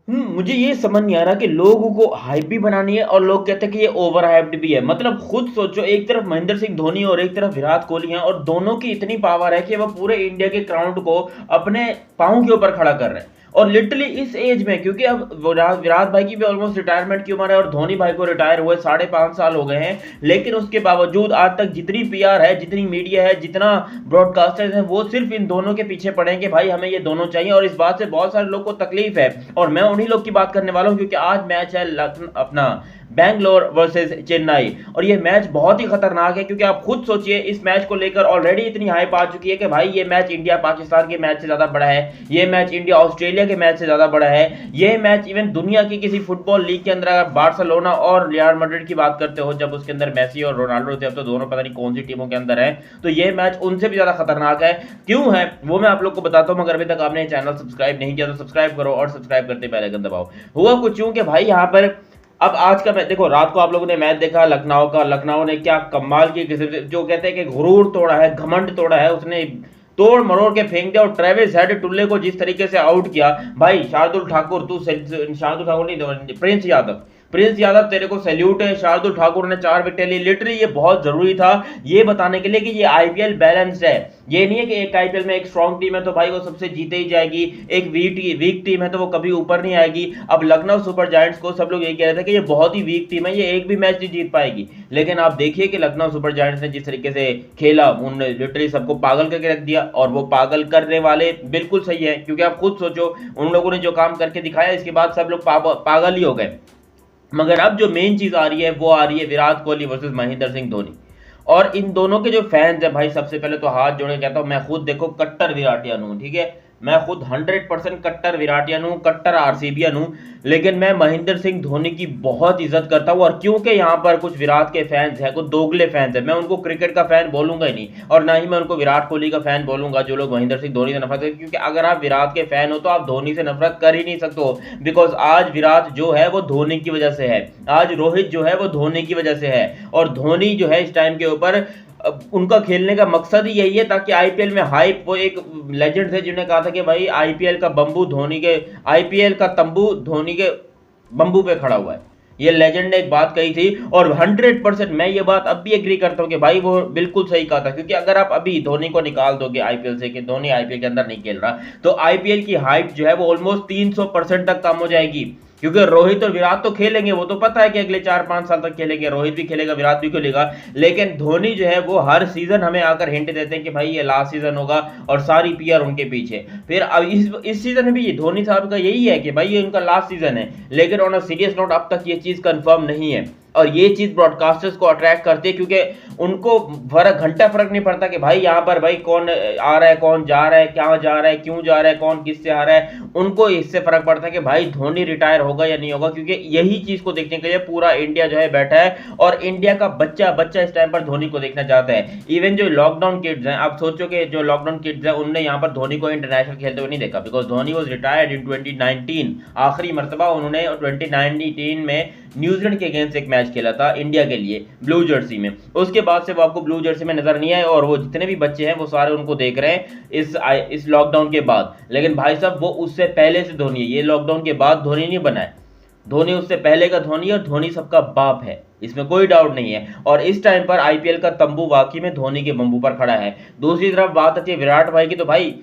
मुझे ये समझ नहीं आ रहा कि लोगों को हाइप भी बनानी है और लोग कहते हैं कि ये ओवर हाइप्ड भी है। मतलब खुद सोचो, एक तरफ महेंद्र सिंह धोनी और एक तरफ विराट कोहली हैं और दोनों की इतनी पावर है कि वो पूरे इंडिया के क्राउड को अपने पाँव के ऊपर खड़ा कर रहे हैं। और लिटरली इस एज में, क्योंकि अब विराट भाई की भी ऑलमोस्ट रिटायरमेंट की उम्र है और धोनी भाई को रिटायर हुए 5.5 साल हो गए हैं, लेकिन उसके बावजूद आज तक जितनी पीआर है, जितनी मीडिया है, जितना ब्रॉडकास्टर्स हैं, वो सिर्फ इन दोनों के पीछे पड़े हैं कि भाई हमें ये दोनों चाहिए। और इस बात से बहुत सारे लोग को तकलीफ है और मैं उन्हीं लोग की बात करने वाला हूं, क्योंकि आज मैच है अपना बैंगलोर वर्सेस चेन्नई और ये मैच बहुत ही खतरनाक है। क्योंकि आप खुद सोचिए, इस मैच को लेकर ऑलरेडी इतनी हाइप आ चुकी है कि भाई ये मैच इंडिया पाकिस्तान के मैच से ज्यादा बड़ा है, ये मैच इंडिया ऑस्ट्रेलिया के मैच से ज्यादा बड़ा है, ये मैच इवन दुनिया की किसी फुटबॉल लीग के अंदर अगर बार्सिलोना और रियल मैड्रिड की बात करते हो, जब उसके अंदर मेसी और रोनाल्डो थे, अब तो दोनों पता नहीं कौन सी टीमों के अंदर है, तो ये मैच उनसे भी ज्यादा खतरनाक है। क्यों है वो मैं आप लोग को बताता हूं, मगर अभी तक आपने चैनल सब्सक्राइब नहीं किया तो सब्सक्राइब करो और सब्सक्राइब करते बेल आइकन दबाओ। हुआ कुछ यूं कि भाई यहाँ पर अब आज का मैच देखो, रात को आप लोगों ने मैच देखा लखनऊ का, लखनऊ ने क्या कमाल की किस्म से, जो कहते हैं कि गुरूर तोड़ा है, घमंड तोड़ा है, उसने तोड़ मरोड़ के फेंक दिया और ट्रेविस हेड टुल्ले को जिस तरीके से आउट किया। भाई शार्दुल ठाकुर, शार्दुल ठाकुर नहीं, प्रिंस यादव तेरे को सैल्यूट है। शार्दुल ठाकुर ने 4 विकेट ली, लिटरली ये बहुत जरूरी था ये बताने के लिए कि ये आईपीएल बैलेंस्ड है। ये नहीं है कि एक आईपीएल में एक स्ट्रॉन्ग टीम है तो भाई वो सबसे जीते ही जाएगी, एक वीक टीम है तो वो कभी ऊपर नहीं आएगी। अब लखनऊ सुपर जायंट्स को सब लोग ये कह रहे थे कि ये बहुत ही वीक टीम है, ये एक भी मैच नहीं जीत पाएगी, लेकिन आप देखिए कि लखनऊ सुपर जायंट्स ने जिस तरीके से खेला, उन्होंने लिटरली सबको पागल करके रख दिया। और वो पागल करने वाले बिल्कुल सही है, क्योंकि आप खुद सोचो उन लोगों ने जो काम करके दिखाया, इसके बाद सब लोग पागल ही हो गए। मगर अब जो मेन चीज आ रही है वो आ रही है विराट कोहली वर्सेस महेंद्र सिंह धोनी। और इन दोनों के जो फैंस है भाई, सबसे पहले तो हाथ जोड़ के कहता हूं, मैं खुद देखो कट्टर विराटियन हूं, ठीक है, मैं खुद 100% कट्टर विराटियन हूं, कट्टर आरसीबियन हूं, लेकिन मैं महेंद्र सिंह धोनी की बहुत इज्जत करता हूं। और क्योंकि यहाँ पर कुछ विराट के फैंस हैं, कुछ दोगले फैंस हैं, मैं उनको क्रिकेट का फैन बोलूंगा ही नहीं और ना ही मैं उनको विराट कोहली का फैन बोलूंगा जो लोग महेंद्र सिंह धोनी से नफरत करते, क्योंकि अगर आप विराट के फैन हो तो आप धोनी से नफरत कर ही नहीं सकते हो। बिकॉज आज विराट जो है वो धोनी की वजह से है, आज रोहित जो है वो धोनी की वजह से है। और धोनी जो है इस टाइम के ऊपर, उनका खेलने का मकसद ही यही है ताकि आईपीएल में हाइप, वो एक लेजेंड थे जिन्होंने कहा था कि भाई आईपीएल का बंबू धोनी के, आईपीएल का तंबू धोनी के बंबू पे खड़ा हुआ है, ये लेजेंड ने एक बात कही थी। और 100% मैं ये बात अब भी एग्री करता हूं कि भाई वो बिल्कुल सही कहा था, क्योंकि अगर आप अभी धोनी को निकाल दोगे आईपीएल से कि धोनी आईपीएल के अंदर नहीं खेल रहा, तो आईपीएल की हाइप जो है वो ऑलमोस्ट 300% तक कम हो जाएगी। क्योंकि रोहित और विराट तो खेलेंगे, वो तो पता है कि अगले 4-5 साल तक खेलेंगे, रोहित भी खेलेगा, विराट भी खेलेगा, लेकिन धोनी जो है वो हर सीजन हमें आकर हिंट देते हैं कि भाई ये लास्ट सीजन होगा और सारी पीआर उनके पीछे। फिर अब इस सीजन में भी धोनी साहब का यही है कि भाई ये उनका लास्ट सीजन है, लेकिन ऑन अ सीरियस नोट अब तक ये चीज कंफर्म नहीं है। और ये चीज ब्रॉडकास्टर्स को अट्रैक्ट करती है, क्योंकि उनको फर्क नहीं पड़ता कि भाई यहाँ पर भाई कौन आ रहा है, कौन जा रहा है, क्या जा रहा है, क्यों जा रहा है, कौन किससे आ रहा है, उनको इससे फर्क पड़ता है कि भाई धोनी रिटायर होगा या नहीं होगा, क्योंकि यही चीज को देखने के लिए पूरा इंडिया जो है बैठा है और इंडिया का बच्चा बच्चा इस टाइम पर धोनी को देखना चाहता है। इवन जो लॉकडाउन किड्स हैं, आप सोचो कि जो लॉकडाउन किड्स हैं उनने यहाँ पर धोनी को इंटरनेशनल खेलते हुए नहीं देखा, because Dhoni was retired in 2019, आखिरी मरतबा उन्होंने 2019 में न्यूजीलैंड के अगेंस्ट एक मैच खेला था इंडिया के लिए ब्लू जर्सी में। उसके बाद से वो आपको ब्लू जर्सी में नजर नहीं आए और वो जितने भी बच्चे हैं वो सारे उनको देख रहे हैं इस लॉकडाउन के बाद। लेकिन भाई साहब वो उससे पहले से धोनी है, ये लॉकडाउन के बाद धोनी नहीं बना है, धोनी उससे पहले का धोनी, और धोनी सबका बाप है, इसमें कोई डाउट नहीं है। और इस टाइम पर आईपीएल का तंबू वाकई में धोनी के बंबू पर खड़ा है। दूसरी तरफ बात आती है विराट भाई की, तो भाई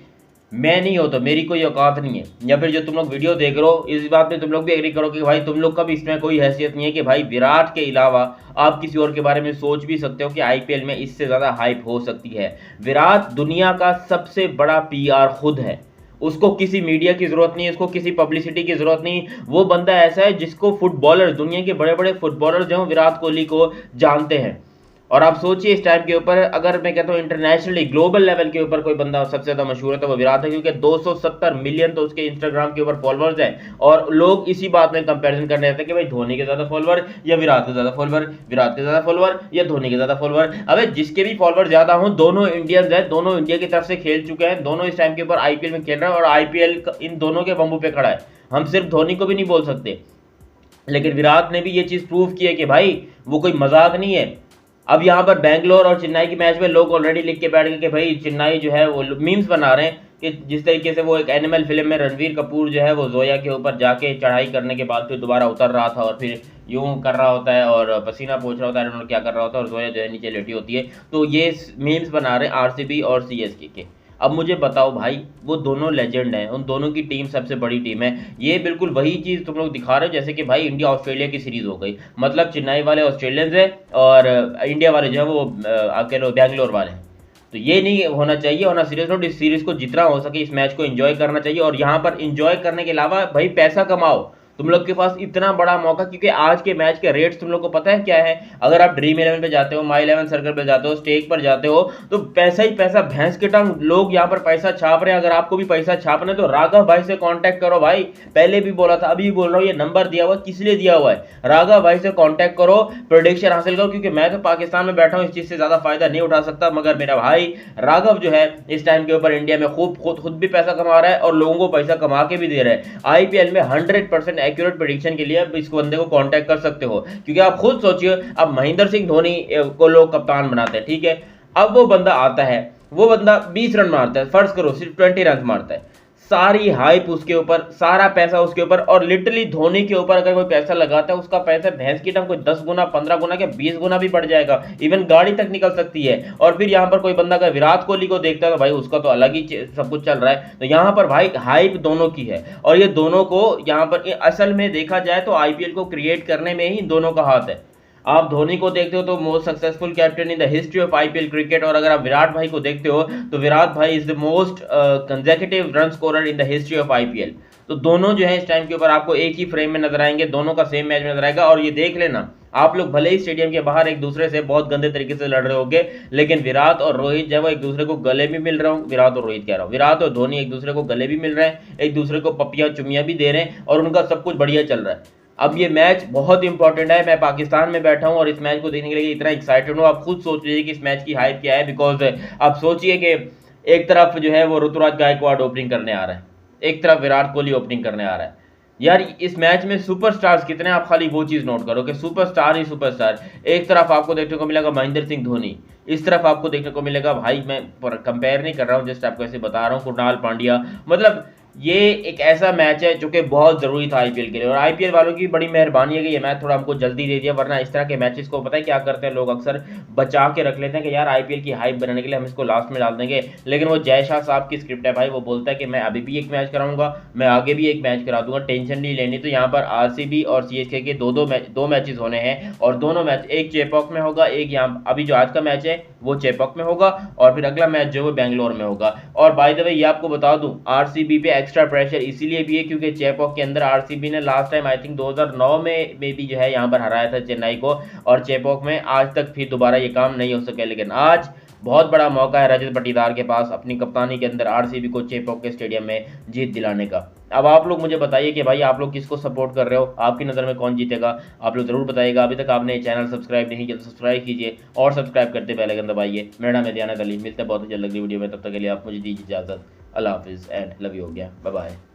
मैं नहीं हो तो मेरी कोई औकात नहीं है, या फिर जो तुम लोग वीडियो देख रहे हो इस बात में तुम लोग भी एग्री करो कि भाई तुम लोग का भी इसमें कोई हैसियत नहीं है कि भाई विराट के अलावा आप किसी और के बारे में सोच भी सकते हो कि आईपीएल में इससे ज्यादा हाइप हो सकती है। विराट दुनिया का सबसे बड़ा पीआर खुद है, उसको किसी मीडिया की जरूरत नहीं, उसको किसी पब्लिसिटी की जरूरत नहीं। वो बंदा ऐसा है जिसको फुटबॉलर, दुनिया के बड़े बड़े फुटबॉलर जो विराट कोहली को जानते हैं। और आप सोचिए इस टाइम के ऊपर, अगर मैं कहता हूँ इंटरनेशनली ग्लोबल लेवल के ऊपर कोई बंदा सबसे ज्यादा मशहूर है तो वो विराट है, क्योंकि 270 मिलियन तो उसके इंस्टाग्राम के ऊपर फॉलोअर्स हैं। और लोग इसी बात में कंपैरिजन करने रहते हैं कि भाई धोनी के ज्यादा फॉलोअर या विराट के ज्यादा फॉलोअर, विराट के ज्यादा फॉलोअर या धोनी के ज्यादा फॉलोअर। अबे जिसके भी फॉलोअर ज्यादा हो, दोनों इंडियंस हैं, दोनों इंडिया की तरफ से खेल चुके हैं, दोनों इस टाइम के ऊपर आईपीएल में खेल रहे हैं और आईपीएल इन दोनों के बंबू पे खड़ा है। हम सिर्फ धोनी को भी नहीं बोल सकते, लेकिन विराट ने भी ये चीज प्रूव की है कि भाई वो कोई मजाक नहीं है। अब यहाँ पर बैंगलोर और चेन्नई की मैच में लोग ऑलरेडी लिख के बैठ गए कि भाई चेन्नई जो है वो मीम्स बना रहे हैं कि जिस तरीके से वो एक एनिमल फिल्म में रणवीर कपूर जो है वो जोया के ऊपर जाके चढ़ाई करने के बाद फिर दोबारा उतर रहा था और फिर यूं कर रहा होता है और पसीना पोंछ रहा होता है और क्या कर रहा होता है और जोया जो है नीचे लेटी होती है। तो ये मीम्स बना रहे हैं आरसीबी और सीएसके के। अब मुझे बताओ भाई, वो दोनों लेजेंड हैं, उन दोनों की टीम सबसे बड़ी टीम है। ये बिल्कुल वही चीज़ तुम लोग दिखा रहे हो जैसे कि भाई इंडिया ऑस्ट्रेलिया की सीरीज हो गई। मतलब चेन्नई वाले ऑस्ट्रेलियंस है और इंडिया वाले जो है वो अकेले बैंगलोर वाले हैं। तो ये नहीं होना चाहिए, होना सीरियस नोट। इस सीरीज को जितना हो सके इस मैच को एंजॉय करना चाहिए और यहाँ पर एंजॉय करने के अलावा भाई पैसा कमाओ। तुम लोग के पास इतना बड़ा मौका, क्योंकि आज के मैच के रेट्स तुम लोग को पता है क्या है। अगर आप ड्रीम 11 पे जाते हो, माई 11 सर्कल पे जाते हो, स्टेक पर जाते हो, तो पैसा ही पैसा, भैंस के टांग लोग यहाँ पर पैसा छाप रहे हैं। अगर आपको भी पैसा छापना है तो राघव भाई से कांटेक्ट करो भाई। पहले भी बोला था, अभी भी बोल रहा हूँ, ये नंबर दिया हुआ किस लिए दिया हुआ है, राघव भाई से कांटेक्ट करो, प्रोडिक्शन हासिल करो। क्योंकि मैं तो पाकिस्तान में बैठा हूँ, इस चीज से ज्यादा फायदा नहीं उठा सकता, मगर मेरा भाई राघव जो है इस टाइम के ऊपर इंडिया में खूब खुद भी पैसा कमा रहा है और लोगों को पैसा कमा के भी दे रहा है। आईपीएल में 100% एक्यूरेट प्रेडिक्शन के लिए आप इस बंदे को कांटेक्ट कर सकते हो। क्योंकि आप खुद सोचिए, अब महेंद्र सिंह धोनी को लोग कप्तान बनाते हैं, ठीक है। अब वो बंदा आता है, वो बंदा 20 रन मारता है, फर्ज करो सिर्फ 20 रन मारता है, सारी हाइप उसके ऊपर, सारा पैसा उसके ऊपर। और लिटरली धोनी के ऊपर अगर कोई पैसा लगाता है, उसका पैसा भैंस की टंग कोई 10 गुना, 15 गुना क्या 20 गुना भी बढ़ जाएगा, इवन गाड़ी तक निकल सकती है। और फिर यहाँ पर कोई बंदा अगर विराट कोहली को देखता है तो भाई उसका तो अलग ही सब कुछ चल रहा है। तो यहाँ पर भाई हाइप दोनों की है और ये दोनों को यहाँ पर असल में देखा जाए तो आईपीएल को क्रिएट करने में ही दोनों का हाथ है। आप धोनी को देखते हो तो most successful captain in the history of IPL cricket, और अगर आप विराट भाई को देखते हो तो विराट भाई is the most consecutive run scorer in the history of IPL. तो दोनों जो है इस टाइम के ऊपर आपको एक ही फ्रेम में नजर आएंगे, दोनों का सेम मैच में नजर आएगा। और ये देख लेना, आप लोग भले ही स्टेडियम के बाहर एक दूसरे से बहुत गंदे तरीके से लड़ रहे होंगे, लेकिन विराट और रोहित जब एक दूसरे को गले भी मिल रहे हो, विराट और रोहित कह रहा हूँ, विराट और धोनी एक दूसरे को गले भी मिल रहे हैं, एक दूसरे को पप्पियां चुमियां भी दे रहे हैं और उनका सब कुछ बढ़िया चल रहा है। अब ये मैच बहुत इंपॉर्टेंट है। मैं पाकिस्तान में बैठा हूं और इस मैच को देखने के लिए इतना एक्साइटेड हूं। आप खुद सोच लीजिए कि इस मैच की हाइप क्या है। बिकॉज आप सोचिए कि एक तरफ जो है वो ऋतुराज गायकवाड ओपनिंग करने आ रहा है, एक तरफ विराट कोहली ओपनिंग करने आ रहा है। यार इस मैच में सुपरस्टार्स कितने, आप खाली वो चीज नोट करो कि सुपरस्टार ही सुपरस्टार। एक तरफ आपको देखने को मिलेगा महेंद्र सिंह धोनी, इस तरफ आपको देखने को मिलेगा, भाई मैं कंपेयर नहीं कर रहा हूँ, जस्ट आपको ऐसे बता रहा हूँ, कुणाल पांड्या। मतलब ये एक ऐसा मैच है जो कि बहुत जरूरी था आईपीएल के लिए। और आईपीएल वालों की बड़ी मेहरबानी है कि ये मैच थोड़ा हमको जल्दी दे दिया, वरना इस तरह के मैचेस को पता है क्या करते हैं लोग, अक्सर बचा के रख लेते हैं कि यार आईपीएल की हाइप बनाने के लिए हम इसको लास्ट में डाल देंगे। लेकिन वो जय शाह साहब की स्क्रिप्ट है भाई, वो बोलता है कि मैं अभी भी एक मैच कराऊंगा, मैं आगे भी एक मैच करा दूंगा, टेंशन नहीं लेनी। तो यहाँ पर आरसीबी और सीएसके के दो मैचेस होने हैं और दोनों मैच, एक चेपॉक में होगा, एक यहाँ अभी जो आज का मैच है वो चेपॉक में होगा और फिर अगला मैच जो है बेंगलोर में होगा। और बाय द वे ये आपको बता दूं, आरसीबी पे एक्स्ट्रा प्रेशर इसीलिए भी है क्योंकि चेपॉक के अंदर आरसीबी ने लास्ट टाइम आई थिंक 2009 में भी जो है यहाँ पर हराया था चेन्नई को, और चेपॉक में आज तक फिर दोबारा ये काम नहीं हो सके। लेकिन आज बहुत बड़ा मौका है रजत पाटीदार के पास अपनी कप्तानी के अंदर आरसीबी को चेपॉक के स्टेडियम में जीत दिलाने का। अब आप लोग मुझे बताइए कि भाई आप लोग किसको सपोर्ट कर रहे हो, आपकी नज़र में कौन जीतेगा, आप लोग जरूर बताइएगा। अभी तक आपने चैनल सब्सक्राइब नहीं किया तो सब्सक्राइब कीजिए और सब्सक्राइब करते बेल आइकन दबाइए। मेरा नाम है दियानत अली, मिलते हैं बहुत ही जल्द अगली वीडियो में, तब तक के लिए आप मुझे दीजिए इजाजत। अल्लाह हाफिज़ एंड लव यू हो गया, बाय बाय।